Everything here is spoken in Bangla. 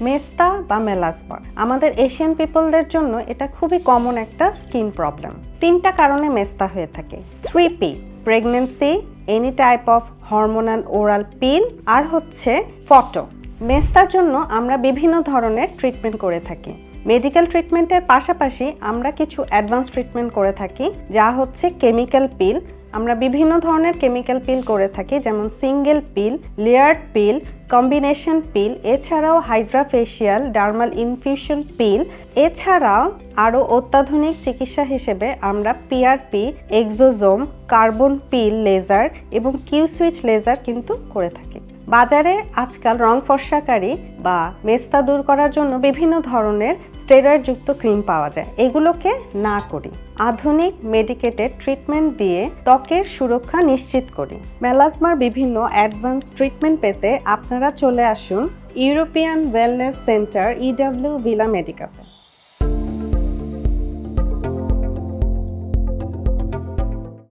মেস্তা বা মেলাসমা আমাদের এশিয়ান পিপলদের জন্য এটা খুবই কমন একটা স্কিন প্রবলেম। 3টা কারণে মেস্তা হয়ে থাকে। 3P, pregnancy, any type of hormonal oral pill, আর হচ্ছে ফটো। মেস্তার জন্য আমরা বিভিন্ন ধরনের ট্রিটমেন্ট করে থাকি। মেডিকেল ট্রিটমেন্টের পাশাপাশি আমরা কিছু অ্যাডভান্স ট্রিটমেন্ট করে থাকি, যা হচ্ছে কেমিক্যাল পিল। আমরা বিভিন্ন ধরনের কেমিক্যাল পিল করে থাকি, যেমন সিঙ্গেল পিল, লেয়ার্ড পিল, কম্বিনেশন পিল, এছাড়াও হাইড্রাফেশিয়াল ডার্মাল ইনফিউশন পিল। এছাড়াও আরও অত্যাধুনিক চিকিৎসা হিসেবে আমরা পিআরপি, এক্সোজোম, কার্বন পিল লেজার এবং কিউ সুইচ লেজার কিন্তু করে থাকি। বাজারে আজকাল রং ফর্সাকারী বা মেস্তা দূর করার জন্য বিভিন্ন ধরনের স্টেরয়েডযুক্ত ক্রিম পাওয়া যায়। এগুলোকে না করি, আধুনিক মেডিকেটেড ট্রিটমেন্ট দিয়ে ত্বকের সুরক্ষা নিশ্চিত করি। মেলাসমার বিভিন্ন অ্যাডভান্স ট্রিটমেন্ট পেতে আপনারা চলে আসুন European Wellness Centre, EW villa মেডিকাপে।